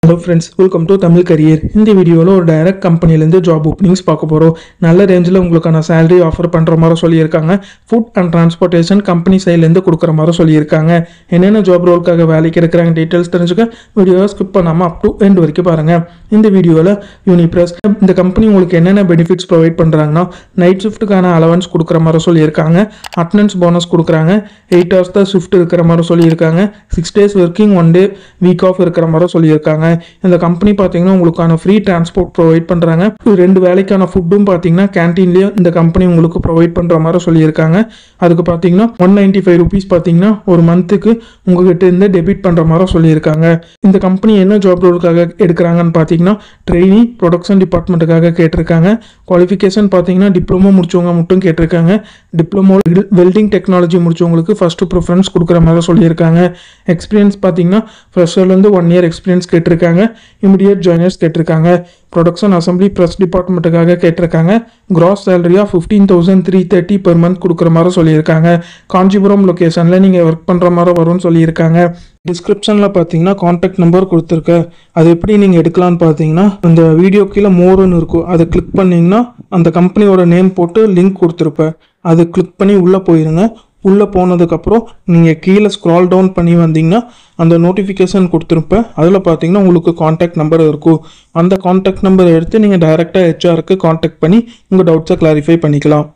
Hello friends, welcome to Tamil Career. இந்த வீடியோல ஒரு டைரக்ட் கம்பெனில இருந்து ஜாப் ஓப்பனிங்ஸ் பார்க்க போறோம். நல்ல ரேஞ்சில உங்களுக்கான salary ஆஃபர் பண்ற மாதிரி சொல்லியிருக்காங்க. ஃபுட் அண்ட் டிரான்ஸ்போர்ட்டேஷன் கம்பெனி சைடுல இருந்து கொடுக்குற மாதிரி சொல்லியிருக்காங்க. என்னென்ன ஜாப் ரோல்க்காக வேலைக்கு எடுக்கறாங்க டீடைல்ஸ் தெரிஞ்சுக்க வீடியோவை ஸ்கிப் பண்ணாம அப் டு எண்ட் வரைக்கும் பாருங்க. இந்த வீடியோல யூனிபிரஸ் இந்த கம்பெனி உங்களுக்கு என்னென்ன பெனிஃபிட்ஸ் ப்ரொவைட் பண்றாங்கன்னா நைட் ஷிஃப்ட்டுக்கான அலவன்ஸ் கொடுக்குற மாதிரி சொல்லியிருக்காங்க. அட்டெண்டன்ஸ் போனஸ் கொடுக்குறாங்க. 8 hours தான் ஷிஃப்ட் இருக்கிற மாதிரி சொல்லியிருக்காங்க. 6 days working 1 day week off இருக்கிற மாதிரி சொல்லியிருக்காங்க. இந்த கம்பெனி பார்த்தீங்கன்னா உங்களுக்கான ஃப்ரீ டிரான்ஸ்போர்ட் ப்ரொவைட் பண்ணுறாங்க. 2 வேலைக்கான ஃபுட்டும் பார்த்தீங்கன்னா கேன்டீன்லேயே இந்த கம்பெனி உங்களுக்கு ப்ரொவைட் பண்ணுற மாதிரி சொல்லியிருக்காங்க. அதுக்கு பார்த்தீங்கன்னா 195 rupees பார்த்தீங்கன்னா ஒரு மந்த்துக்கு உங்ககிட்ட இருந்து டெபிட் பண்ணுற மாதிரி சொல்லியிருக்காங்க. இந்த கம்பெனி என்ன ஜாப் ரோலுக்காக எடுக்கிறாங்கன்னு பார்த்தீங்கன்னா ட்ரெயினி ப்ரொடக்ஷன் டிபார்ட்மெண்ட்டுக்காக கேட்டிருக்காங்க. குவாலிஃபிகேஷன் பார்த்தீங்கன்னா டிப்ளமோ முடிச்சவங்க மட்டும் கேட்டிருக்காங்க. டிப்ளமோ வெல்டிங் டெக்னாலஜி முடிச்சவங்களுக்கு ஃபர்ஸ்ட் ப்ரிஃபரன்ஸ் கொடுக்குற மாதிரி சொல்லியிருக்காங்க. எக்ஸ்பீரியன்ஸ் பார்த்தீங்கன்னா ஃப்ரெஷர்லேருந்து 1 year எக்ஸ்பீரியன்ஸ் கேட்டிருக்காங்க. இமிடியேட் ஜாயினர்ஸ் கேட்டிருக்காங்க. ப்ரொடக்ஷன் அசம்பிளி ப்ரெஸ் டிபார்ட்மெண்ட்டுக்காக கேட்டிருக்காங்க. கிராஸ் சேலரியாக 15,330 per month கொடுக்குற மாதிரி சொல்லியிருக்காங்க. காஞ்சிபுரம் லொக்கேஷனில் நீங்கள் ஒர்க் பண்ணுற மாதிரி வரும்னு சொல்லியிருக்காங்க. டிஸ்கிரிப்ஷனில் பார்த்தீங்கன்னா கான்டாக்ட் நம்பர் கொடுத்துருக்கேன். அது எப்படி நீங்கள் எடுக்கலான்னு பார்த்தீங்கன்னா அந்த வீடியோ கீழே மோர்னு இருக்கும். அதை கிளிக் பண்ணிங்கன்னா அந்த கம்பெனியோட நேம் போட்டு லிங்க் கொடுத்துருப்பேன். அதை கிளிக் பண்ணி உள்ளே போயிருங்க. உள்ளே போனதுக்கப்புறம் நீங்கள் கீழே ஸ்க்ரால் டவுன் பண்ணி வந்தீங்கன்னா அந்த நோட்டிஃபிகேஷன் கொடுத்துருப்பேன். அதில் பார்த்தீங்கன்னா உங்களுக்கு கான்டாக்ட் நம்பர் இருக்கும். அந்த கான்டாக்ட் நம்பரை எடுத்து நீங்கள் டைரெக்டாக ஹெச்ஆருக்கு கான்டாக்ட் பண்ணி உங்கள் டவுட்ஸை கிளாரிஃபை பண்ணிக்கலாம்.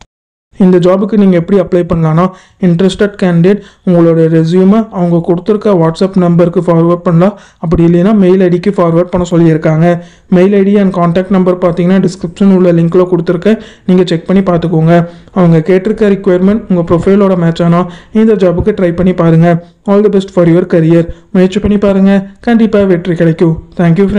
இந்த ஜாபுக்கு நீங்கள் எப்படி அப்ளை பண்ணலான்னா இன்ட்ரெஸ்டட் கேண்டிடேட் உங்களோட ரெஸ்யூமை அவங்க கொடுத்துருக்க வாட்ஸ்அப் நம்பருக்கு ஃபார்வர்ட் பண்ணலாம். அப்படி இல்லைன்னா மெயில் ஐடிக்கு ஃபார்வர்ட் பண்ண சொல்லியிருக்காங்க. Mail ID and contact number பார்த்தீங்கன்னா டிஸ்கிரிப்ஷன் உள்ள லிங்க்கில் கொடுத்துருக்கேன். நீங்கள் செக் பண்ணி பார்த்துக்கோங்க. அவங்க கேட்டிருக்க ரிக்குவயர்மெண்ட் உங்கள் ப்ரொஃபைலோட மேட்ச் ஆனால் இந்த ஜாபுக்கு ட்ரை பண்ணி பாருங்கள். All the best for your career. முயற்சி பண்ணி பாருங்கள். கண்டிப்பாக வெற்றி கிடைக்கும். Thank you friends.